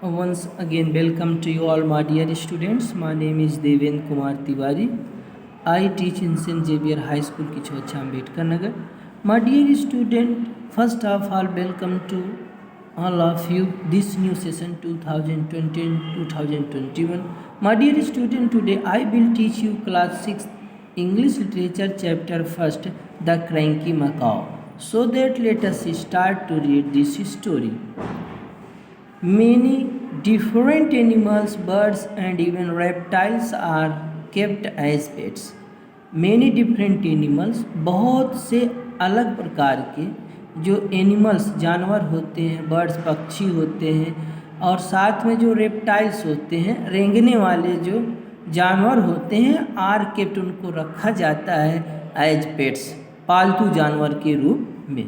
Once again, welcome to you all, my dear students. My name is Devendra Kumar Tiwari. I teach in St. Xavier High School, Kichwacha, Ambedkar Nagar. My dear student, first of all, welcome to all of you this new session 2020-2021. My dear student, today I will teach you class 6 English Literature chapter 1, The Cranky Macaw. So that let us start to read this story. Many different animals, birds and even reptiles are kept as pets. Many different animals, बहुत से अलग प्रकार के जो animals जानवर होते हैं, birds पक्षी होते हैं, और साथ में जो रेप्टाइल्स होते हैं, रेंगने वाले जो जानवर होते हैं, आर केप्ट, उनको रखा जाता है एज पेट्स, पालतू जानवर के रूप में।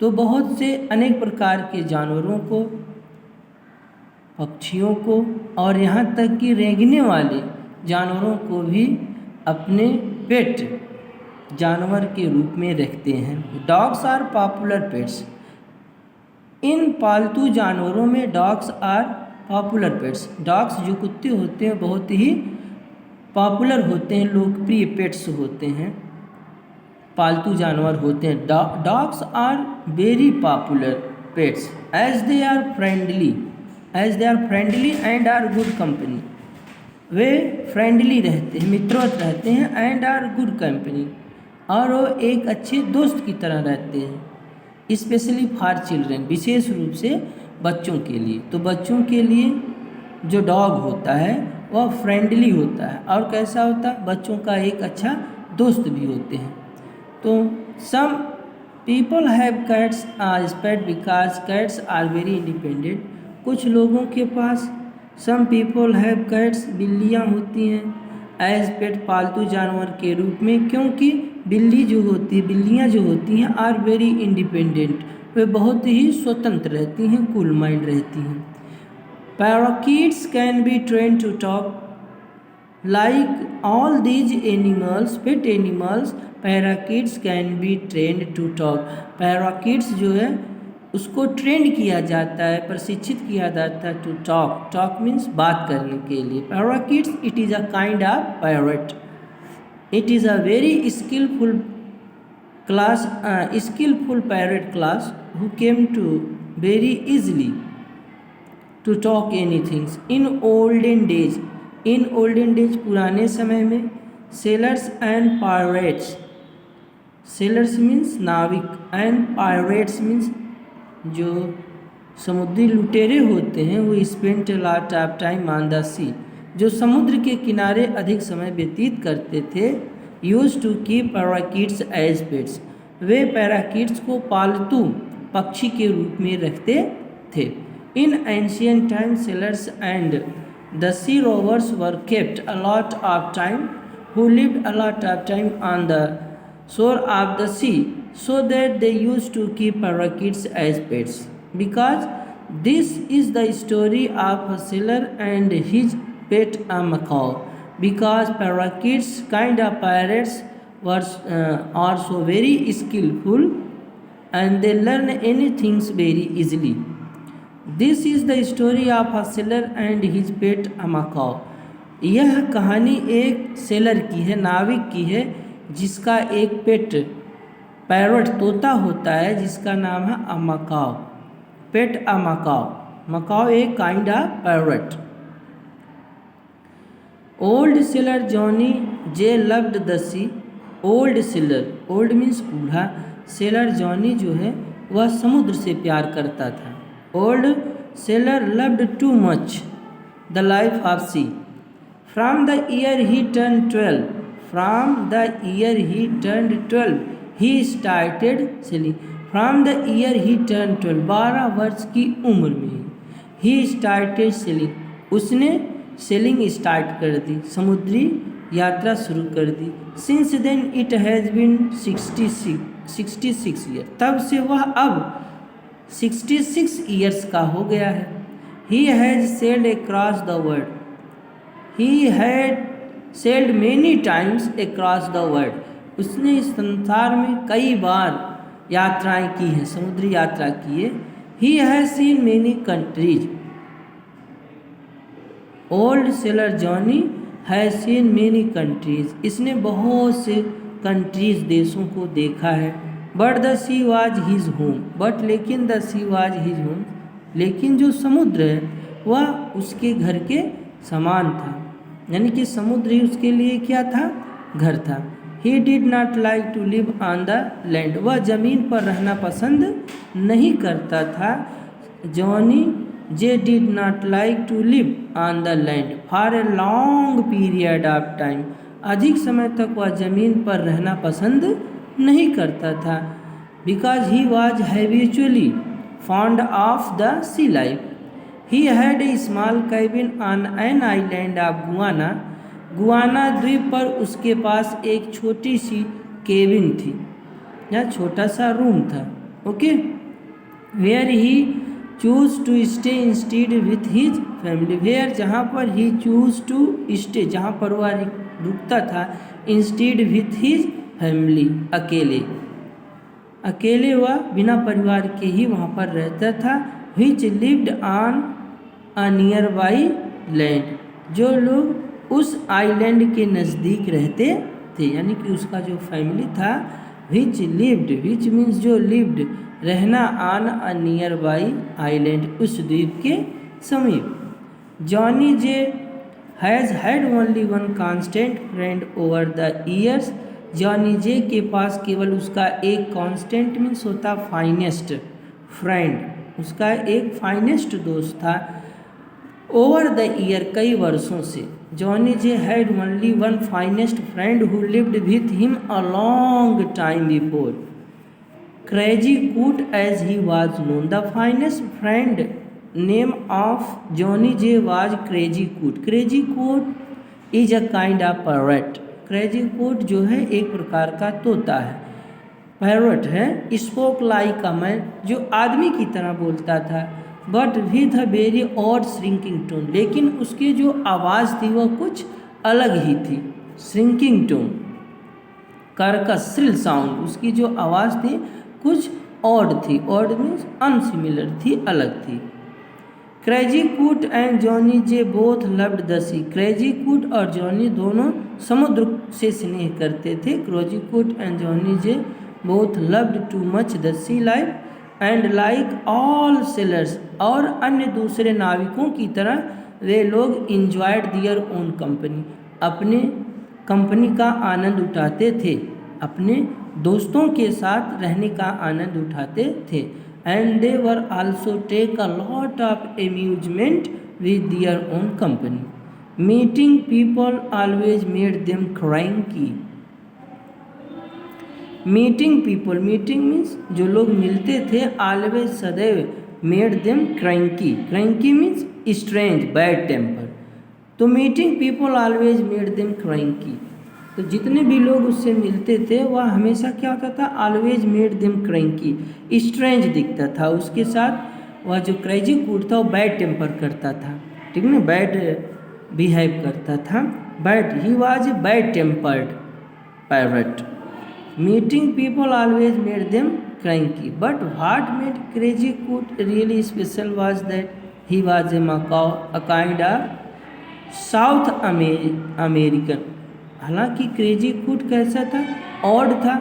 तो बहुत से अनेक प्रकार के जानवरों को, पक्षियों को और यहाँ तक कि रेंगने वाले जानवरों को भी अपने पेट जानवर के रूप में रखते हैं। Dogs are popular pets. इन पालतू जानवरों में dogs are popular pets. Dogs जो कुत्ते होते हैं बहुत ही पॉपुलर होते हैं, लोकप्रिय पेट्स होते हैं, पालतू जानवर होते हैं। Dogs are very popular pets as they are friendly and are good company. वे फ्रेंडली रहते हैं, मित्रवत रहते हैं, एंड आर गुड कंपनी, और वो एक अच्छे दोस्त की तरह रहते हैं। स्पेशली फॉर चिल्ड्रन, विशेष रूप से बच्चों के लिए। तो बच्चों के लिए जो डॉग होता है वह फ्रेंडली होता है, और कैसा होता है, बच्चों का एक अच्छा दोस्त भी होते हैं। तो some people have cats as pet because cats are very independent. कुछ लोगों के पास सम पीपल हैव कैट्स, बिल्लियाँ होती हैं एज पेट, पालतू जानवर के रूप में, क्योंकि बिल्लियाँ जो होती हैं आर वेरी इंडिपेंडेंट, वे बहुत ही स्वतंत्र रहती हैं, कूल माइंड रहती हैं। Parakeets can be train to talk like all these animals, pet animals, parakeets can be trained to talk. Parakeets जो है उसको ट्रेंड किया जाता है, प्रशिक्षित किया जाता है टू टॉक। टॉक मीन्स बात करने के लिए। Parakeets, it is a kind of parrot. It is a very skillful parrot class who came to very easily to talk anythings in olden days, पुराने समय में। Sailors and pirates, sailors means नाविक, and pirates means जो समुद्री लुटेरे होते हैं, वो spent lot of time on the sea, जो समुद्र के किनारे अधिक समय व्यतीत करते थे। Use to keep parakeets as pets, वे पैराकीट्स को पालतू पक्षी के रूप में रखते थे। In ancient time sailors and the sea rovers were kept a lot of time, who lived a lot of time on the shore of the sea, so that they used to keep parakeets as pets. Because this is the story of a sailor and his pet a macaw. Because parakeets, kind of pirates, are so very skillful and they learn anything very easily. This is the story of a sailor and his pet a macaw. यह कहानी एक seller की है, नाविक की है, जिसका एक पेट पैरट तोता होता है, जिसका नाम है a macaw, pet a macaw. Macaw एक kind of parrot. Old sailor Johnny J loved the sea. Old sailor, old means बूढ़ा, सेलर जॉनी जो है वह समुद्र से प्यार करता था। Old sailor loved too much the life of sea. From the year he turned 12, he started sailing. From the year he turned 12, 12 वर्ष की उम्र में he started sailing, उसने सेलिंग स्टार्ट कर दी, समुद्री यात्रा शुरू कर दी। Since then it has been 66 years, तब से वह अब 66 ईयर्स का हो गया है। He has sailed across the world. He had sailed many times across the world. उसने इस संसार में कई बार यात्राएं की हैं, समुद्री यात्रा की है। He has seen many countries. Old sailor Johnny has seen many countries, इसने बहुत से कंट्रीज देशों को देखा है। But the sea was his home, but लेकिन the sea was his home, लेकिन जो समुद्र है वह उसके घर के समान था, यानी कि समुद्र ही उसके लिए क्या था, घर था। He did not like to live on the land, वह ज़मीन पर रहना पसंद नहीं करता था। Johnny J did not like to live on the land for a long period of time, अधिक समय तक वह ज़मीन पर रहना पसंद नहीं करता था। Because he was habitually fond of the sea life, he had a small cabin on an island of Guana, Guana द्वीप पर उसके पास एक छोटी सी केबिन थी या छोटा सा रूम था। Okay, where he choose to stay instead with his family, where जहाँ पर ही चूज टू स्टे, जहाँ पर वह रुकता था, इंस्टीड विथ हिज फैमिली, अकेले, अकेले वह बिना परिवार के ही वहाँ पर रहता था। Which lived on a nearby land, जो लोग उस आइलैंड के नज़दीक रहते थे, यानी कि उसका जो फैमिली था। विच लिव्ड, विच मीन्स जो लिव्ड, रहना, on a nearby island, उस द्वीप के समीप। Johnny J has had only one constant friend over the years, Johnny J के पास केवल उसका एक कांस्टेंट मीन्स होता फाइनेस्ट फ्रेंड, उसका एक फाइनेस्ट दोस्त था। ओवर द ईयर, कई वर्षों से। Johnny J had only one finest friend who lived with him a long time before, crazy coot as he was known, the finest friend name of Johnny J was crazy coot. Crazy coot is a kind of parrot, crazy coot जो है एक प्रकार का तोता है, parrot है। Spoke like a man, जो आदमी की तरह बोलता था, but with a very odd shrinking tone, लेकिन उसकी जो आवाज़ थी वह कुछ अलग ही थी। श्रिंकिंग टोन, कर्कश, श्रिल साउंड, उसकी जो आवाज़ थी कुछ ऑड थी, ऑड मीन्स अनसिमिलर थी, अलग थी। Crazy coot and Johnny J both loved the sea, crazy coot और जॉनी दोनों समुद्र से स्नेह करते थे। Crazy coot and Johnny J both loved too much the sea life and like all sailors, और अन्य दूसरे नाविकों की तरह वे लोग इंजॉयड दियर ओन कंपनी, अपने कंपनी का आनंद उठाते थे, अपने दोस्तों के साथ रहने का आनंद उठाते थे। And they were also take a lot of amusement with their own company, meeting people always made them cranky. Meeting people, meeting means जो लोग मिलते थे, ऑलवेज सदैव, made them cranky, cranky means strange, bad temper. तो meeting people always made them cranky, तो जितने भी लोग उससे मिलते थे वह हमेशा क्या होता था, always made them cranky, strange दिखता था। उसके साथ वह जो क्रेजी कूट था वो बैड टेम्पर करता था, ठीक ना, बैड बिहेव करता था, bad, he was a bad tempered parrot. Meeting people always made them cranky, but what made crazy coot really special was that he was a macaw, a kind of south American. हालांकि crazy coot कैसा था, odd था,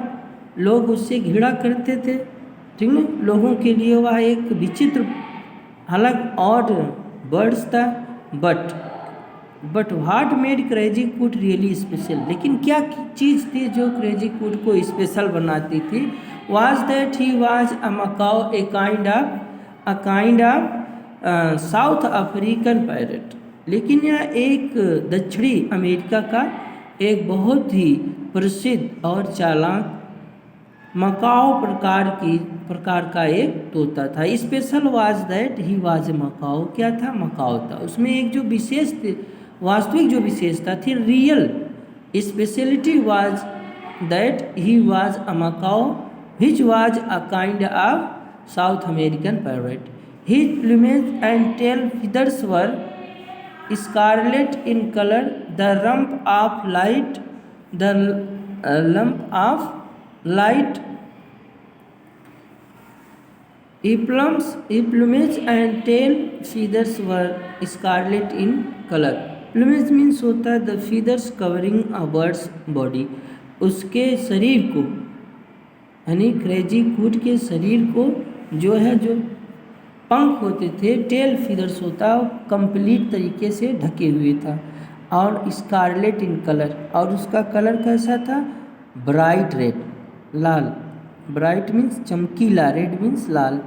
लोग उससे घृणा करते थे, ठीक है, लोगों के लिए वह एक विचित्र, हालांकि ऑड बर्ड्स था। But what made crazy coot really special, लेकिन क्या चीज़ थी जो क्रेजी कूट को स्पेशल बनाती थी, was that he was a macaw, a kind of South African parrot, लेकिन यह एक दक्षिणी अमेरिका का एक बहुत ही प्रसिद्ध और चालाक मकाओ प्रकार का एक तोता था। Special was that he was a macaw, क्या था, मकाओ था, उसमें एक जो विशेष वास्तविक जो विशेषता थी, real speciality was that he was a macaw which was a kind of south American parrot. His plumage and tail feathers were scarlet in color, the rump of light Plumage and tail feathers were scarlet in color. Plumage means होता है the feathers covering a bird's body. उसके शरीर को यानी crazy कूट के शरीर को जो है जो पंख होते थे, टेल फीदर्स होता कंप्लीट तरीके से ढके हुए था और स्कारलेट इन कलर, और उसका कलर कैसा था? ब्राइट रेड, लाल। ब्राइट मीन्स चमकीला, red means Lal.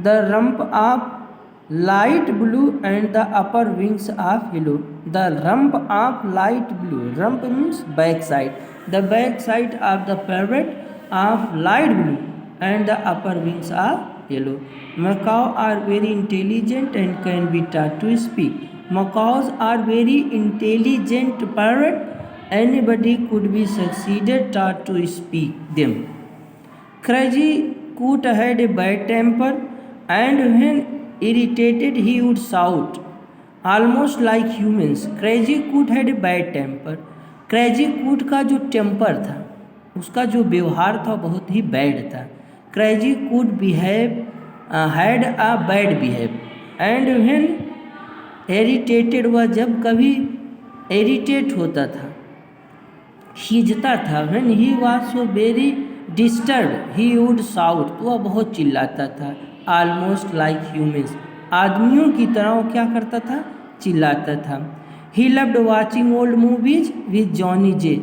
The rump of light blue and the upper wings of yellow. The rump of light blue, rump means back side, the back side of the parrot of light blue and the upper wings of yellow. Macaw are very intelligent and can be taught to speak. Macaws are very intelligent parrot. Anybody could be succeeded taught to speak them. Crazy Coot had a bad temper, and when irritated he would shout, almost like humans. Crazy Coot had a bad temper. Crazy Coot का जो temper था, उसका जो व्यवहार था बहुत ही bad था। Crazy Coot had a bad behave, and when irritated, वह जब कभी irritate होता था, खींचता था, when he was so very disturbed he would shout, तो वह बहुत चिल्लाता था। almost like humans, आदमियों की तरह वो क्या करता था? चिल्लाता था। he loved watching old movies with Johnny J.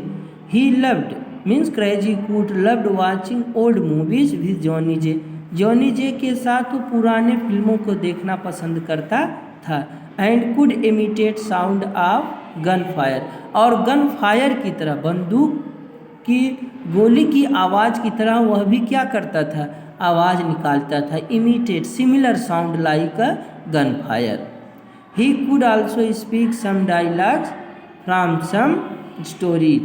he loved means Crazy Coot loved watching old movies with Johnny J. Johnny J के साथ वो पुराने फिल्मों को देखना पसंद करता था। And could imitate sound of gun fire, और गन फायर की तरह, बंदूक की गोली की आवाज़ की तरह वह भी क्या करता था? आवाज़ निकालता था। Imitate similar sound like a gun fire. He could also speak some dialogues from some story.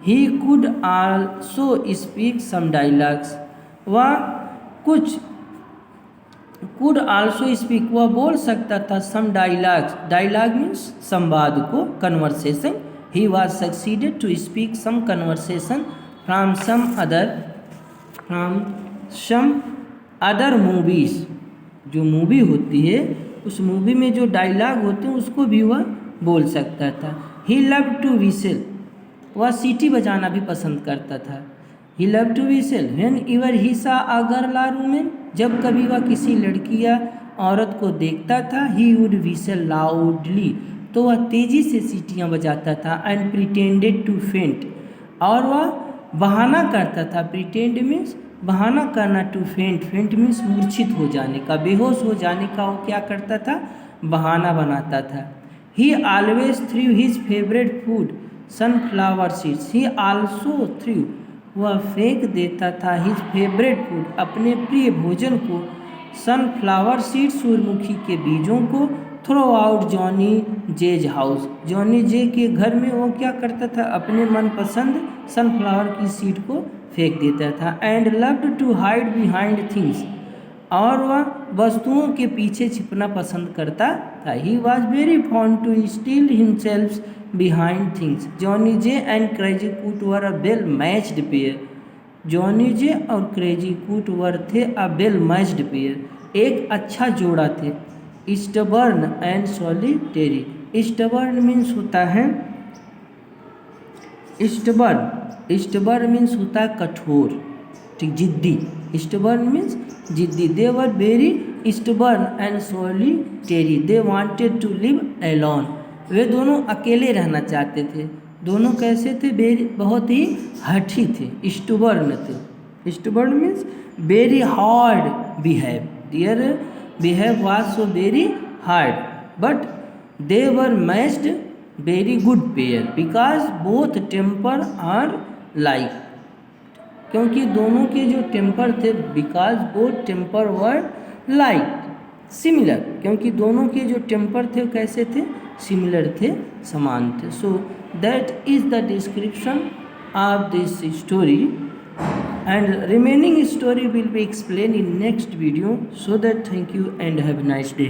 He could also speak some dialogues, वह कुछ कुड आल्सो स्पीक, वह बोल सकता था सम डायलॉग्स, डायलॉग मीन्स संवाद को, conversation. He was succeeded to speak some conversation from some other movies. जो movie होती है उस मूवी में जो डायलॉग होते हैं उसको भी वह बोल सकता था। ही लव टू विसल, वह सीटी बजाना भी पसंद करता था। He loved to whistle whenever he saw a girl or woman, जब कभी वह किसी लड़की या औरत को देखता था, he would whistle loudly, तो वह तेज़ी से सीटियाँ बजाता था। and pretended to faint, और वह बहाना करता था। pretend means बहाना करना, to faint, faint means मूर्छित हो जाने का, बेहोश हो जाने का वो क्या करता था? बहाना बनाता था। he always threw his favorite food, sunflower seeds, he also threw, वह फेंक देता था हिज फेवरेट फूड, अपने प्रिय भोजन को, सनफ्लावर सीड, सूरजमुखी के बीजों को, throw out Johnny J's house, Johnny J के घर में वो क्या करता था? अपने मनपसंद सनफ्लावर की सीड को फेंक देता था। And loved to hide behind things, और वह वस्तुओं के पीछे छिपना पसंद करता था। He was very fond to steal himself behind things. Johnny J and Crazy Coot were a well matched pair. Johnny J और Crazy Coot थे a well matched pair, एक अच्छा जोड़ा थे। Stubborn and solitary. Stubborn means होता है stubborn means होता है कठोर, ठीक, जिद्दी। Stubborn means जिद्दी। They were very stubborn and solitary. They wanted to live alone. वे दोनों अकेले रहना चाहते थे। दोनों कैसे थे? बहुत ही हठी थे, स्टुबर्न थे। Stubborn means very hard behave, their behave was so very hard, but they were matched very good pair because both temper are like, क्योंकि दोनों के जो टेम्पर थे, because both temper were like, similar, क्योंकि दोनों के जो टेम्पर थे कैसे थे? सिमिलर थे, समान थे। So that is the description of this story, and remaining story will be explain in next video. So that thank you and have a nice day.